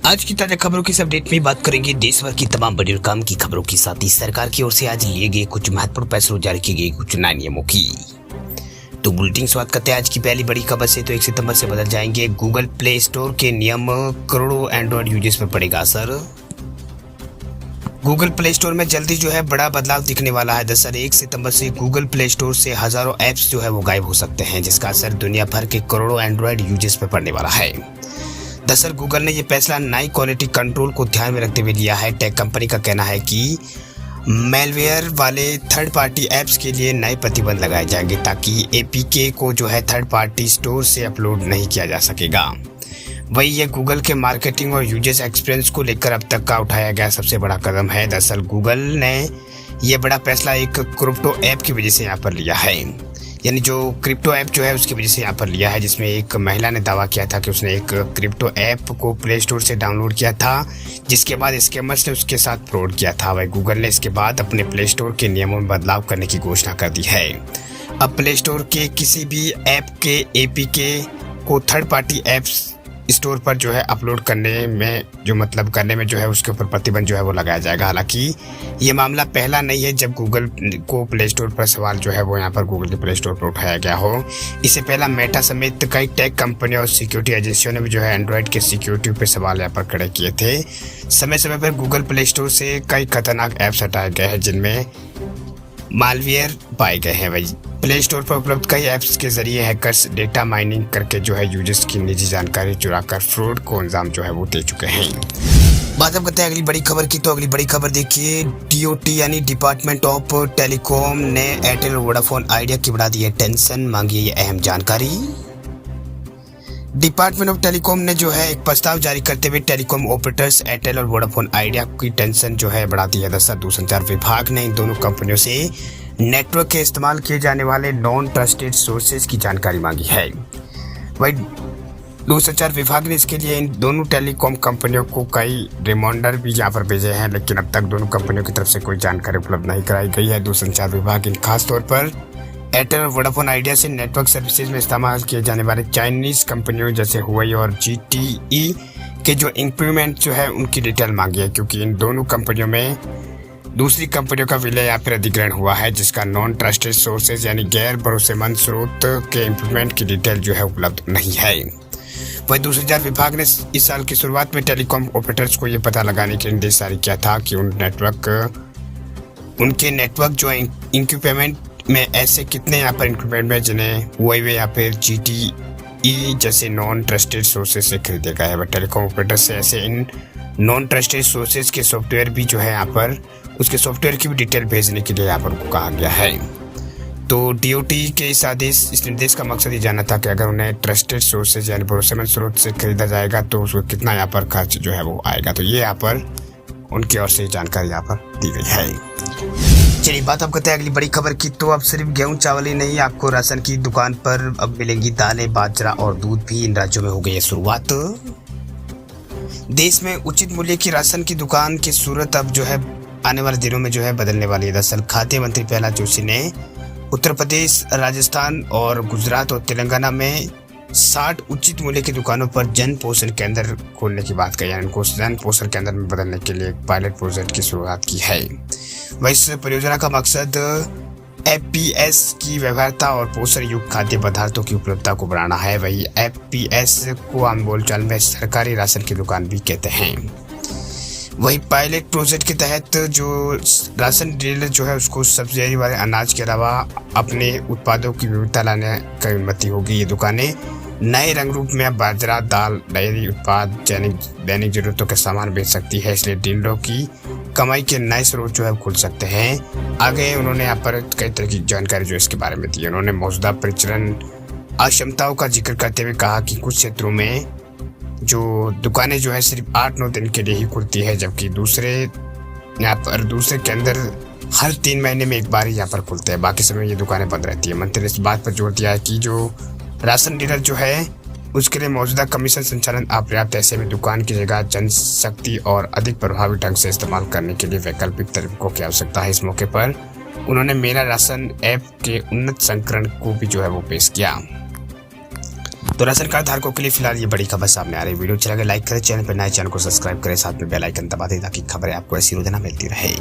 आज की ताजा खबरों की अपडेट में बात करेंगे देश भर की तमाम बड़ी और काम की खबरों के साथ ही सरकार की ओर से आज लिए गए कुछ महत्वपूर्ण फैसलों जारी किए गए कुछ नए नियमों की। तो बुलेटिन शुरुआत करते हैं आज की पहली बड़ी खबर से। तो 1 सितंबर से बदल जाएंगे गूगल प्ले स्टोर के नियम, करोड़ों एंड्रॉइड यूजर्स पर पड़ेगा असर। गूगल प्ले स्टोर में जल्दी बड़ा बदलाव दिखने वाला है। दरअसल 1 सितंबर से गूगल प्ले स्टोर से हजारों ऐप्स वो गायब हो सकते हैं, जिसका असर दुनिया भर के करोड़ों एंड्रॉइड यूजर्स पर पड़ने वाला है। दरअसल गूगल ने यह फैसला नई क्वालिटी कंट्रोल को ध्यान में रखते हुए लिया है। टेक कंपनी का कहना है कि मेलवेयर वाले थर्ड पार्टी ऐप्स के लिए नए प्रतिबंध लगाए जाएंगे, ताकि एपीके को थर्ड पार्टी स्टोर से अपलोड नहीं किया जा सकेगा। वही ये गूगल के मार्केटिंग और यूजर्स एक्सपीरियंस को लेकर अब तक का उठाया गया सबसे बड़ा कदम है। दरअसल गूगल ने यह बड़ा फैसला एक क्रिप्टो ऐप की वजह से यहाँ पर लिया है, यानी जो क्रिप्टो ऐप उसकी वजह से यहाँ पर लिया है, जिसमें एक महिला ने दावा किया था कि उसने एक क्रिप्टो ऐप को प्ले स्टोर से डाउनलोड किया था, जिसके बाद स्कैमर्स ने उसके साथ फ्रॉड किया था। वही गूगल ने इसके बाद अपने प्ले स्टोर के नियमों में बदलाव करने की घोषणा कर दी है। अब प्ले स्टोर के किसी भी ऐप के एपीके को थर्ड पार्टी ऐप्स स्टोर पर अपलोड करने में करने में उसके ऊपर प्रतिबंध वो लगाया जाएगा। हालांकि ये मामला पहला नहीं है जब गूगल को प्ले स्टोर पर सवाल वो यहाँ पर गूगल के प्ले स्टोर पर उठाया गया हो। इससे पहला मेटा समेत कई टेक कंपनियों और सिक्योरिटी एजेंसियों ने भी एंड्रॉइड के सिक्योरिटी पर सवाल यहाँ पर खड़े किए थे। समय समय पर गूगल प्ले स्टोर से कई खतरनाक ऐप्स हटाए गए हैं, जिनमें मालवेयर पाए गए हैं। वही प्ले स्टोर पर उपलब्ध कई ऐप्स के जरिए हैकर्स डेटा माइनिंग करके यूजर्स की निजी जानकारी चुराकर फ्रॉड को अंजाम वो दे चुके हैं। बात अब करते हैं अगली बड़ी खबर की। तो अगली बड़ी खबर देखिए, डीओटी यानी डिपार्टमेंट ऑफ टेलीकॉम ने एयरटेल और वोडाफोन आइडिया की बढ़ा दी है टेंशन, मांगी है ये अहम जानकारी। डिपार्टमेंट ऑफ टेलीकॉम ने एक प्रस्ताव जारी करते हुए टेलीकॉम ऑपरेटर्स एयरटेल और वोडाफोन आइडिया की टेंशन बढ़ा दी है। दरअसल दूरसंचार विभाग ने इन दोनों कंपनियों से नेटवर्क के इस्तेमाल किए जाने वाले नॉन ट्रस्टेड सोर्सेज की जानकारी मांगी है। वही दूरसंचार विभाग ने इसके लिए इन दोनों टेलीकॉम कंपनियों को कई रिमाइंडर भी यहाँ पर भेजे हैं, लेकिन अब तक दोनों कंपनियों की तरफ से कोई जानकारी उपलब्ध नहीं कराई गई है। दूरसंचार विभाग इन खास तौर पर एयरटेल और वोडाफोन आइडिया से नेटवर्क सर्विसेज में इस्तेमाल किए जाने वाले चाइनीज कंपनियों जैसे हुआई और जीटीई के इंक्रीमेंट उनकी डिटेल मांगी है, क्योंकि इन दोनों कंपनियों में दूसरी कंपनियों का विलय या फिर अधिग्रहण हुआ है, जिसका नॉन ट्रस्टेड सोर्सेज यानी गैर भरोसेमंद स्रोत के इंप्लीमेंट की डिटेल उपलब्ध नहीं है। वही दूरसंचार विभाग ने इस साल की शुरुआत में टेलीकॉम ऑपरेटर्स को यह पता लगाने के निर्देश जारी किया था कि उनके नेटवर्क इंक्यूपमेंट में ऐसे कितने यहाँ पर इंक्रीमेंट में जिन्हें हुआई या फिर जीटीई जैसे नॉन ट्रस्टेड सोर्सेज से खरीदे गए हैं। टेलीकॉम ऑपरेटर से ऐसे इन नॉन ट्रस्टेड सोर्सेज के सॉफ्टवेयर भी यहाँ पर उसके सॉफ्टवेयर की भी डिटेल भेजने के लिए यहाँ पर उनको कहा गया है। तो डीओटी के इस निर्देश का मकसद ये जानना था कि अगर उन्हें ट्रस्टेड सोर्सेज यानी भरोसेमंद स्रोत से खरीदा जाएगा तो उसको कितना यहाँ पर खर्च वो आएगा। तो ये यहाँ पर उनकी ओर से जानकारी यहाँ पर दी गई है। चलिए बात अब करते हैं अगली बड़ी खबर की। तो अब सिर्फ गेहूं चावल ही नहीं, आपको राशन की दुकान पर अब मिलेंगी दालें, बाजरा और दूध भी। इन राज्यों में हो गई है शुरुआत। देश में उचित मूल्य की राशन की दुकान की सूरत अब आने वाले दिनों में बदलने वाली है। दरअसल खाद्य मंत्री प्रहलाद जोशी ने उत्तर प्रदेश, राजस्थान और गुजरात और तेलंगाना में 60 उचित मूल्य की दुकानों पर जन पोषण केंद्र खोलने की बात कही है। इनको जन पोषण केंद्र में बदलने के लिए एक पायलट प्रोजेक्ट की शुरुआत की है। वह इस परियोजना का मकसद एफपीएस की व्यवहार्यता और पोषण युक्त खाद्य पदार्थों की उपलब्धता को बढ़ाना है। वही एफपीएस को आम बोलचाल में सरकारी राशन की दुकान भी कहते हैं। वही पायलट प्रोजेक्ट के तहत जो राशन डीलर उसको सब्सिडी वाले अनाज के अलावा अपने उत्पादों की विविधता लाने की अनुमति होगी। ये दुकानें नए रंग रूप में बाजरा, दाल, डेयरी उत्पाद, दैनिक जरूरतों के सामान बेच सकती है। इसलिए डीलरों की कमाई के नए स्रोत खुल सकते हैं। आगे उन्होंने यहाँ पर कई तरह की जानकारी इसके बारे में दी। उन्होंने मौजूदा परिचालन अक्षमताओं का जिक्र करते हुए कहा कि कुछ क्षेत्रों में जो दुकानें सिर्फ 8-9 दिन के लिए ही खुलती है, जबकि दूसरे के अंदर हर 3 महीने में एक बार ही यहाँ पर खुलते हैं, बाकी समय ये दुकानें बंद रहती है। मंत्री ने इस बात पर जोर दिया है कि जो राशन डीलर उसके लिए मौजूदा कमीशन संचालन अपर्याप्त, ऐसे में दुकान की जगह जनशक्ति और अधिक प्रभावी ढंग से इस्तेमाल करने के लिए वैकल्पिक तरीकों की आवश्यकता है। इस मौके पर उन्होंने मेरा राशन ऐप के उन्नत संस्करण को भी वो पेश किया। तो राशन कार्ड धारकों के लिए फिलहाल ये बड़ी खबर सामने आ रही है। वीडियो अच्छा लगे लाइक करें, चैनल पर नए चैनल को सब्सक्राइब करें, साथ में बेल आइकन दबा दें ताकि खबरें आपको ऐसी रोजाना मिलती रहे।